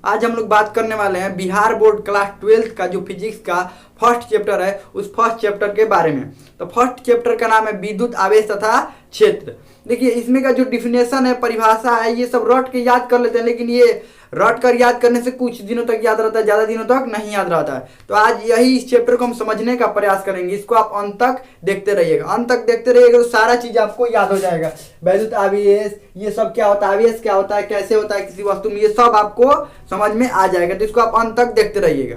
आज हम लोग बात करने वाले हैं बिहार बोर्ड क्लास 12th का जो फिजिक्स का फर्स्ट चैप्टर है उस फर्स्ट चैप्टर के बारे में। तो फर्स्ट चैप्टर का नाम है विद्युत आवेश तथा क्षेत्र। देखिए इसमें का जो डिफिनेशन है, परिभाषा है, ये सब रट के याद कर लेते हैं, लेकिन ये रट कर याद करने से कुछ दिनों तक याद रहता है, ज़्यादा दिनों तक नहीं याद रहता है। तो आज यही इस चैप्टर को हम समझने का प्रयास करेंगे। इसको आप अंत तक देखते रहिएगा, अंत तक देखते रहिएगा तो सारा चीज़ आपको याद हो जाएगा। विद्युत आवेश ये सब क्या होता है, आवेश क्या होता है, कैसे होता है किसी वस्तु में, ये सब आपको समझ में आ जाएगा। तो इसको आप अंत तक देखते रहिएगा।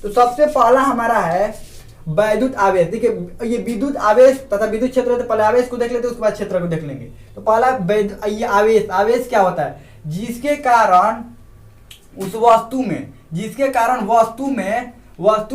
तो सबसे पहला हमारा है विद्युत आवेश। देखिए ये विद्युत आवेश तथा विद्युत क्षेत्र, तो पहले आवेश को देख लेते हैं, उसके बाद क्षेत्र को देख लेंगे। तो पहला ये आवेश क्या होता है, जिसके कारण उस वस्तु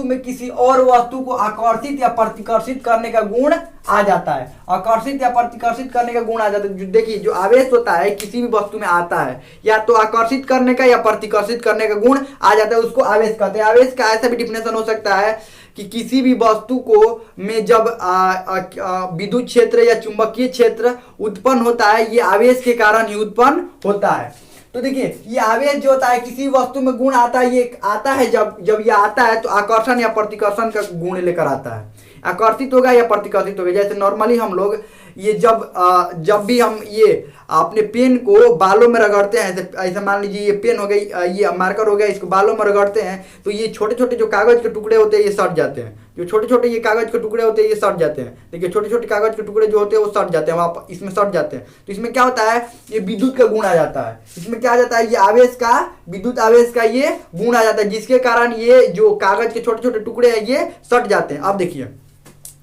में किसी और वस्तु को आकर्षित या प्रतिकर्षित करने का गुण आ जाता है। आकर्षित या प्रतिकर्षित करने का गुण आ जाता है। देखिए जो आवेश होता है किसी भी वस्तु में आता है, या तो आकर्षित करने का या प्रतिकर्षित करने का गुण आ जाता है, उसको आवेश कहते हैं। आवेश का ऐसा भी डिफिनेशन हो सकता है कि किसी भी वस्तु को में जब विद्युत क्षेत्र या चुंबकीय क्षेत्र उत्पन्न होता है, ये आवेश के कारण ही उत्पन्न होता है। तो देखिए ये आवेश जो होता है किसी वस्तु में गुण आता है, ये आता है जब ये आता है तो आकर्षण या प्रतिकर्षण का गुण लेकर आता है। आकर्षित होगा या प्रतिकर्षित होगा। जैसे नॉर्मली हम लोग ये जब भी हम ये अपने पेन को बालों में रगड़ते हैं, ऐसे मान लीजिए ये पेन हो गई, ये मार्कर हो गया, इसको बालों में रगड़ते हैं तो ये छोटे छोटे जो कागज के टुकड़े होते हैं ये सट जाते हैं। जो छोटे छोटे ये कागज के टुकड़े होते हैं ये सट जाते हैं। देखिए छोटे छोटे कागज के टुकड़े जो होते हैं वो सट जाते हैं, वहाँ इसमें सट जाते हैं। तो इसमें क्या होता है, ये विद्युत का गुण आ जाता है। इसमें क्या आ जाता है, ये आवेश का, विद्युत आवेश का ये गुण आ जाता है, जिसके कारण ये जो कागज के छोटे छोटे टुकड़े हैं ये सट जाते हैं। अब देखिए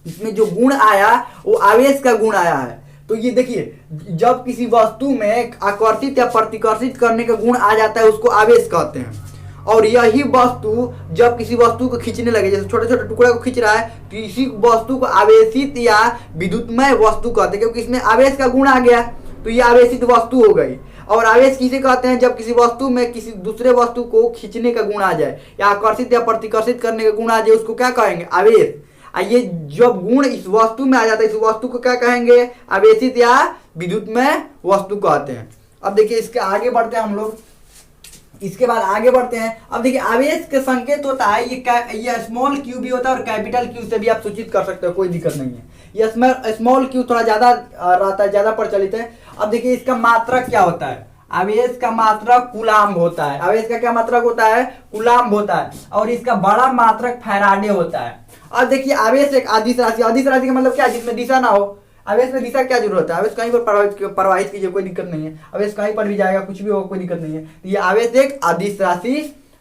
इसमें जो गुण आया वो आवेश का गुण आया है। तो ये देखिए जब किसी वस्तु में आकर्षित या प्रतिकर्षित करने का गुण आ जाता है उसको आवेश कहते हैं। और यही वस्तु जब किसी वस्तु को खींचने लगे, जैसे छोटे छोटे टुकड़े को खींच रहा है, तो इसी वस्तु को आवेशित या विद्युतमय वस्तु कहते हैं, क्योंकि इसमें आवेश का गुण आ गया तो ये आवेशित वस्तु हो गई। और आवेश किसे कहते हैं, जब किसी वस्तु में किसी दूसरे वस्तु को खींचने का गुण आ जाए या आकर्षित या प्रतिकर्षित करने का गुण आ जाए, उसको क्या कहेंगे, आवेश। ये जब गुण इस वस्तु में आ जाता है, इस वस्तु को क्या कहेंगे, आवेशित या विद्युतमय वस्तु कहते हैं। अब देखिए इसके आगे बढ़ते हैं हम लोग, इसके बाद आगे बढ़ते हैं। अब देखिए आवेश के संकेत होता है, ये स्मॉल क्यू भी होता है और कैपिटल क्यू से भी आप सूचित कर सकते हो, कोई दिक्कत नहीं है। ये स्मॉल क्यू थोड़ा ज्यादा रहता है, ज्यादा प्रचलित है। अब देखिए इसका मात्रक क्या होता है, आवेश का मात्रक कूलाम्ब होता है। आवेश का क्या मात्रक होता है, कूलाम्ब होता है। और इसका बड़ा मात्रक फैराडे होता है। अब देखिए आवेश एक अदिश राशि, अदिश राशि का मतलब क्या है, जिसमें दिशा ना हो। आवेश में दिशा क्या जरूरत है, आवेश कहीं पर प्रवाहित कीजिए, कोई दिक्कत नहीं है। आवेश कहीं पर भी जाएगा, कुछ भी होगा, कोई दिक्कत नहीं है। तो ये आवेश एक अदिश राशि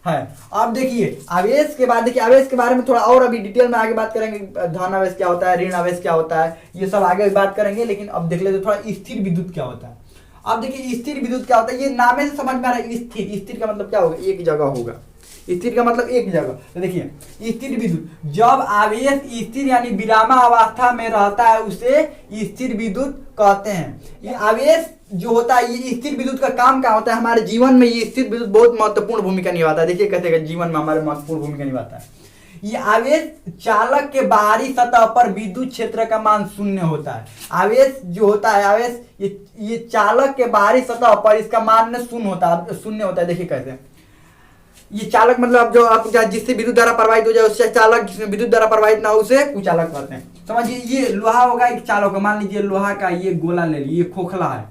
है। अब देखिए आवेश के बाद, देखिए आवेश के बारे में थोड़ा और अभी डिटेल में आगे बात करेंगे। धन आवेश क्या होता है, ऋण आवेश क्या होता है, ये सब आगे बात करेंगे। लेकिन अब देख लेते थोड़ा स्थिर विद्युत क्या होता है। अब देखिए स्थिर विद्युत क्या होता है, ये नामे से समझ में आ रहा है। स्थिर का मतलब क्या होगा, एक जगह होगा। स्थिर का मतलब एक जगह। तो देखिए स्थिर विद्युत, जब आवेश स्थिर यानी विरामावस्था में रहता है उसे स्थिर विद्युत कहते हैं। ये आवेश जो होता है, ये स्थिर विद्युत का काम क्या होता है, हमारे जीवन में ये स्थिर विद्युत बहुत महत्वपूर्ण भूमिका निभाता है। देखिए कैसे जीवन में हमारे महत्वपूर्ण भूमिका निभाता है। ये आवेश चालक के बाहरी सतह पर विद्युत क्षेत्र का मान शून्य होता है। आवेश जो होता है, आवेश ये चालक के बाहरी सतह पर इसका मान शून्य होता है। देखिए कैसे, ये चालक मतलब जो आप जिससे विद्युत धारा प्रवाहित हो जाए उससे चालक, जिसमें विद्युत धारा प्रवाहित ना हो उसे कुचालक कहते हैं। समझिए ये लोहा होगा एक चालक, मान लीजिए लोहा का ये गोला ले लीजिए, ये खोखला है,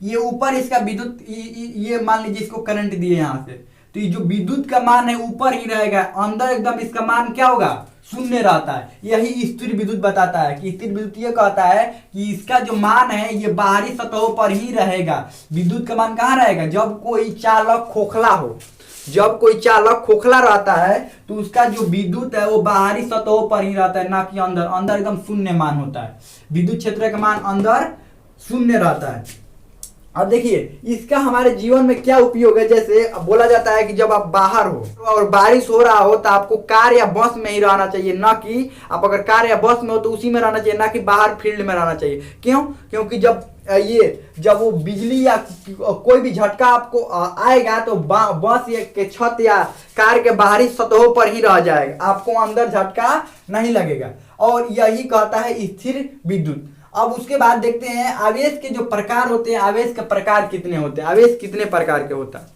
ये ऊपर इसका विद्युत, ये मान लीजिए इसको करंट दिए यहाँ से, तो ये जो विद्युत का मान है ऊपर ही रहेगा, अंदर एकदम इसका मान क्या होगा, शून्य रहता है। यही स्थिर विद्युत बताता है कि स्थिर विद्युत ये कहता है कि इसका जो मान है ये बाहरी सतहों पर ही रहेगा। विद्युत का मान कहाँ रहेगा, जब कोई चालक खोखला हो, जब कोई चालक खोखला रहता है तो उसका जो विद्युत है वो बाहरी सतहों पर ही रहता है, ना कि अंदर। अंदर एकदम शून्य मान होता है, विद्युत क्षेत्र का मान अंदर शून्य रहता है। अब देखिए इसका हमारे जीवन में क्या उपयोग है। जैसे बोला जाता है कि जब आप बाहर हो और बारिश हो रहा हो तो आपको कार या बस में ही रहना चाहिए, ना कि आप अगर कार या बस में हो तो उसी में रहना चाहिए, ना कि बाहर फील्ड में रहना चाहिए। क्यों, क्योंकि जब वो बिजली या कोई भी झटका आपको आएगा तो बस के छत या कार के बाहरी सतहों पर ही रह जाएगा, आपको अंदर झटका नहीं लगेगा। और यही कहता है स्थिर विद्युत। अब उसके बाद देखते हैं आवेश के जो प्रकार होते हैं, आवेश के प्रकार कितने होते हैं, आवेश कितने प्रकार के होता है।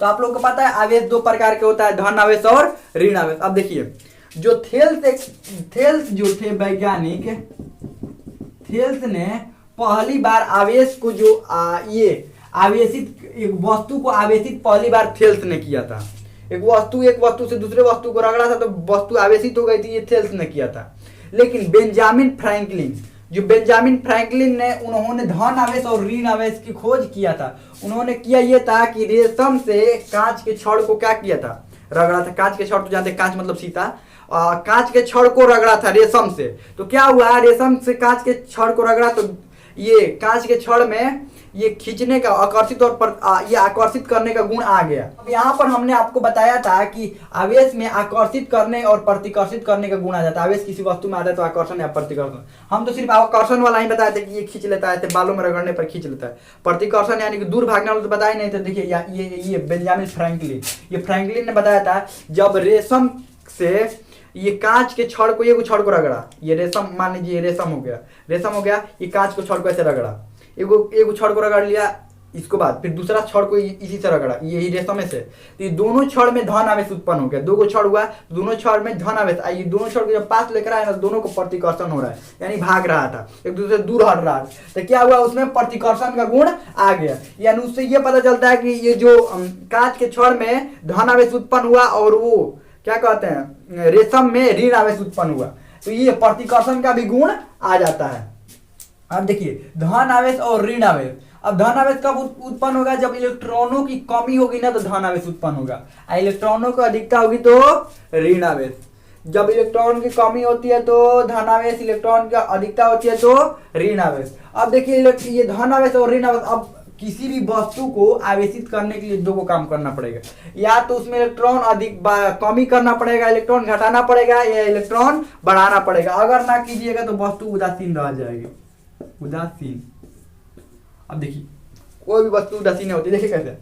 तो आप लोगों को पता है आवेश दो प्रकार के होता है, धन आवेश और ऋण आवेश। अब देखिए जो थेल्स जो थे वैज्ञानिक, थेल्स ने पहली बार आवेश को जो ये आवेशित एक वस्तु को आवेशित पहली बार थेल्स ने किया था। एक वस्तु से दूसरे वस्तु को रगड़ा था तो वस्तु आवेशित हो गई थी, ये थेल्स ने किया था। लेकिन बेंजामिन फ्रैंकलिन ने उन्होंने धन आवेश और ऋण आवेश की खोज किया था। उन्होंने किया ये था कि रेशम से कांच के छड़ को क्या किया था, रगड़ा था। कांच के छड़ तो जानते, कांच मतलब शीशा, कांच के छड़ को रगड़ा था रेशम से। तो क्या हुआ, रेशम से कांच के छड़ को रगड़ा तो ये कांच के छड़ में ये खींचने का आकर्षित और ये आकर्षित करने का गुण आ गया। अब यहाँ पर हमने आपको बताया था कि आवेश में आकर्षित करने और प्रतिकर्षित करने का गुण आ जाता है। आवेश किसी वस्तु में आता है तो आकर्षण या प्रतिकर्षण, हम तो सिर्फ आकर्षण वाला ही बताए थे कि ये खींच लेता है, बालों में रगड़ने पर खींच लेता है। प्रतिकर्षण यानी कि दूर भागने वाला तो बताया नहीं था। देखिए ये बेंजामिन फ्रैंकलिन ने बताया था, जब रेशम से ये कांच के छड़ को छड़ को रगड़ा, ये रेशम मान लीजिए रेशम हो गया, ये कांच को छड़ को ऐसे रगड़ा, एगो छड़ को रगड़ लिया, इसको बाद फिर दूसरा छड़ को इसी से रगड़ा, यही रेशम से, तो ये दोनों छड़ में धन आवेश उत्पन्न हो गया। दो गो छड़ हुआ, दोनों छड़ में धन आवेश, ये दोनों छड़ को जब पास लेकर आए ना, दोनों को प्रतिकर्षण हो रहा है, यानी भाग रहा था, एक दूसरे से दूर हट रहा था। तो क्या हुआ, उसमें प्रतिकर्षण का गुण आ गया। यानी उससे ये पता चलता है कि ये जो कांच के छड़ में धन आवेश उत्पन्न हुआ और वो क्या कहते हैं रेशम में ऋण आवेश उत्पन्न हुआ, तो ये प्रतिकर्षण का भी गुण आ जाता है। अब देखिए धन आवेश और ऋण आवेश। अब धन आवेश कब उत्पन्न होगा, जब इलेक्ट्रॉनों की कमी होगी ना तो धन आवेश उत्पन्न होगा, इलेक्ट्रॉनों की अधिकता होगी तो ऋण आवेश। जब इलेक्ट्रॉन की कमी होती है तो धन आवेश, इलेक्ट्रॉन की अधिकता होती है तो ऋण आवेश। अब देखिए ये धन आवेश और ऋण आवेश, अब किसी भी वस्तु को आवेशित करने के लिए दो को काम करना पड़ेगा, या तो उसमें इलेक्ट्रॉन अधिक कमी करना पड़ेगा, इलेक्ट्रॉन घटाना पड़ेगा, या इलेक्ट्रॉन बढ़ाना पड़ेगा। अगर ना कीजिएगा तो वस्तु उदासीन रह जाएगी, उदासीन। अब देखिए कोई भी वस्तु उदासीन होती है, देखिए कैसे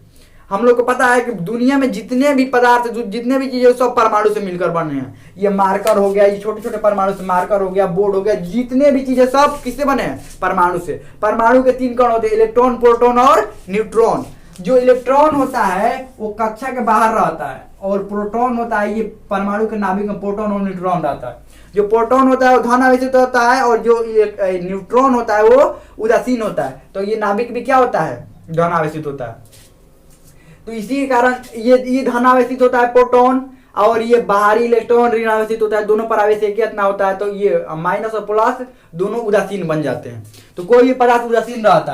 हम लोग को पता है कि दुनिया में जितने भी पदार्थ, जितने भी चीजें सब परमाणु से मिलकर बने हैं। ये मार्कर हो गया, ये छोटे छोटे परमाणु से, मार्कर हो गया, बोर्ड हो गया, जितने भी चीजें सब किससे बने हैं, परमाणु से। परमाणु के तीन कण होते हैं, इलेक्ट्रॉन, प्रोटॉन और न्यूट्रॉन। जो इलेक्ट्रॉन होता है वो कक्षा के बाहर रहता है, और प्रोटॉन होता है ये परमाणु के नाभिक में प्रोटॉन और न्यूट्रॉन रहता है। जो प्रोटॉन होता है वो धन आवेशित होता है, और जो न्यूट्रॉन होता है वो उदासीन होता है। तो ये नाभिक भी क्या होता है, धन आवेशित होता है। तो इसी के कारण ये धन आवेशित होता है प्रोटॉन, और ये बाहरी इलेक्ट्रॉन ऋण आवेशित होता है। दोनों पर आवेश एक इतना होता है, तो ये माइनस और प्लस दोनों उदासीन बन जाते हैं। तो कोई भी पदार्थ उदासीन रहता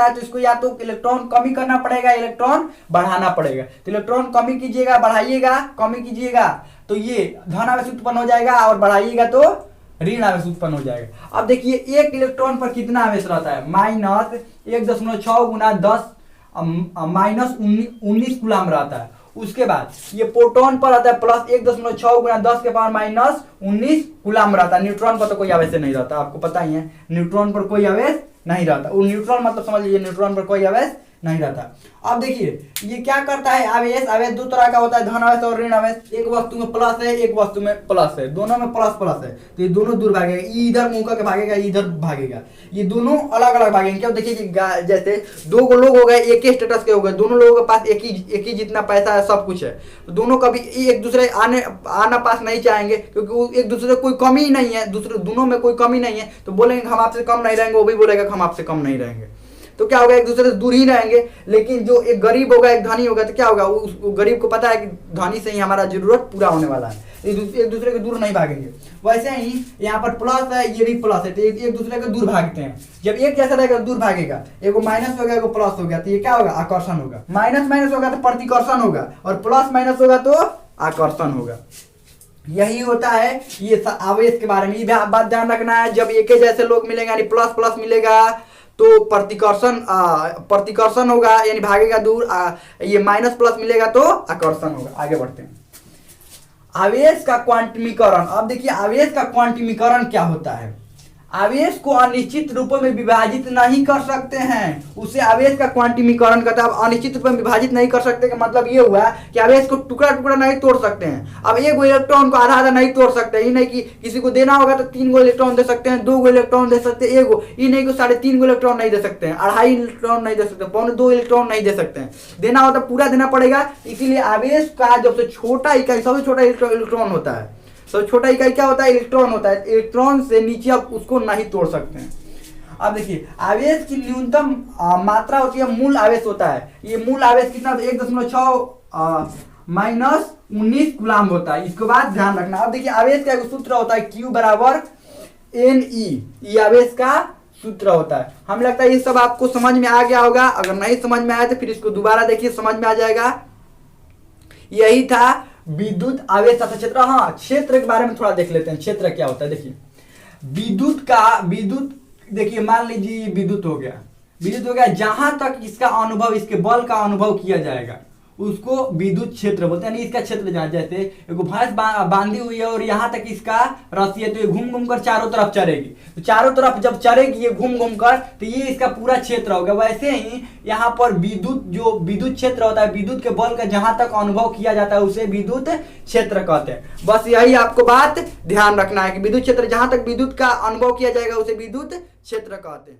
है तो इसको या तो इलेक्ट्रॉन कमी करना पड़ेगा, इलेक्ट्रॉन बढ़ाना पड़ेगा। तो इलेक्ट्रॉन कमी कीजिएगा, बढ़ाइएगा, कमी कीजिएगा तो ये धन आवेश उत्पन्न हो जाएगा, और बढ़ाइएगा तो ऋण आवेश उत्पन्न हो जाएगा। अब देखिए एक इलेक्ट्रॉन पर कितना आवेश रहता है, -1.6 गुना 10 माइनस 19 कूलम रहता है। उसके बाद ये प्रोटॉन पर आता है +1.6 गुना 10 के पावर -19 कूलम रहता है। न्यूट्रॉन पर तो कोई आवेश नहीं रहता, आपको पता ही है, न्यूट्रॉन पर कोई आवेश नहीं रहता। वो न्यूट्रॉन मतलब समझ लीजिए न्यूट्रॉन पर कोई आवेश नहीं रहता। अब देखिए ये क्या करता है, आवेश दो तरह का होता है, धन आवेश और ऋण आवेश। एक वस्तु में प्लस है, एक वस्तु में प्लस है, दोनों में प्लस प्लस है, तो ये दोनों दूर भागेगा, इधर मुंह करके भागेगा, इधर भागेगा, ये दोनों अलग अलग भागेंगे। क्या देखिए कि जैसे दो लोग हो गए, एक ही स्टेटस के हो गए, दोनों लोगों के पास एक ही जितना पैसा है, सब कुछ है, तो दोनों कभी एक दूसरे आना पास नहीं चाहेंगे, क्योंकि एक दूसरे से कोई कमी ही नहीं है, दोनों में कोई कमी नहीं है, तो बोलेंगे हम आपसे कम नहीं रहेंगे, वो भी बोलेगा हम आपसे कम नहीं रहेंगे, तो क्या होगा, एक दूसरे से दूर ही रहेंगे। लेकिन जो एक गरीब होगा, एक धनी होगा, तो क्या होगा, उस गरीब को पता है कि धनी से ही हमारा जरूरत पूरा होने वाला है, एक दूसरे के दूर नहीं भागेंगे। वैसे ही यहाँ पर प्लस है, ये भी प्लस है, तो एक दूसरे के दूर भागते हैं। जब एक जैसा रहेगा दूर भागेगा, एगो माइनस हो गया, एगो प्लस हो गया, तो ये क्या होगा, आकर्षण होगा। माइनस माइनस होगा तो प्रतिकर्षण होगा, और प्लस माइनस होगा तो आकर्षण होगा। यही होता है ये आवेश के बारे में। ये बात ध्यान रखना है, जब एक जैसे लोग मिलेंगे यानी प्लस प्लस मिलेगा तो प्रतिकर्षण होगा, यानी भागेगा दूर। ये माइनस प्लस मिलेगा तो आकर्षण होगा। आगे बढ़ते हैं, आवेश का क्वांटमीकरण। अब देखिए आवेश का क्वांटमीकरण क्या होता है। आवेश को अनिश्चित रूपों में विभाजित नहीं कर सकते हैं, उसे आवेश का क्वांटिमीकरण कहता है। अब अनिश्चित रूप में विभाजित नहीं कर सकते का मतलब ये हुआ कि आवेश को टुकड़ा टुकड़ा नहीं तोड़ सकते हैं। अब एक इलेक्ट्रॉन को आधा आधा नहीं तोड़ सकते, ये नहीं कि किसी को देना होगा तो 3 इलेक्ट्रॉन दे सकते हैं, 2 इलेक्ट्रॉन दे सकते हैं, एगो ये नहीं कि 3.5 इलेक्ट्रॉन नहीं दे सकते हैं, 2.5 इलेक्ट्रॉन नहीं दे सकते, 2.25 इलेक्ट्रॉन नहीं दे सकते हैं। देना हो तो पूरा देना पड़ेगा। इसीलिए आवेश का सबसे छोटा इकाई, सबसे छोटा इलेक्ट्रॉन होता है। सबसे छोटा इकाई क्या होता है? इलेक्ट्रॉन होता है। इलेक्ट्रॉन से नीचे आप उसको नहीं तोड़ सकते हैं। अब देखिए, आवेश की न्यूनतम मात्रा होती है, मूल आवेश होता है। ये मूल आवेश कितना? 1.6 माइनस 19 कूलम होता है। इसके बाद ध्यान रखना। अब देखिए, आवेश का एक सूत्र होता है Q बराबर Ne, ये आवेश का सूत्र होता है। हमें लगता है ये सब आपको समझ में आ गया होगा। अगर नहीं समझ में आया तो फिर इसको दोबारा देखिए, समझ में आ जाएगा। यही था विद्युत आवेश तथा क्षेत्र। हाँ, क्षेत्र के बारे में थोड़ा देख लेते हैं, क्षेत्र क्या होता है। देखिए, विद्युत देखिए, मान लीजिए विद्युत हो गया, जहां तक इसका अनुभव, इसके बल का अनुभव किया जाएगा उसको विद्युत क्षेत्र बोलते हैं। यानी इसका क्षेत्र जहाँ, जैसे एक भैंस बांधी हुई है और यहाँ तक इसका रस्सी है, तो ये घूम घूम कर चारों तरफ चरेगी। तो चारों तरफ जब चरेगी ये घूम घूम कर, तो ये इसका पूरा क्षेत्र होगा। वैसे ही यहाँ पर विद्युत क्षेत्र होता है, विद्युत के बल का जहां तक अनुभव किया जाता है उसे विद्युत क्षेत्र कहते हैं। बस यही आपको बात ध्यान रखना है कि विद्युत क्षेत्र, जहां तक विद्युत का अनुभव किया जाएगा उसे विद्युत क्षेत्र कहते हैं।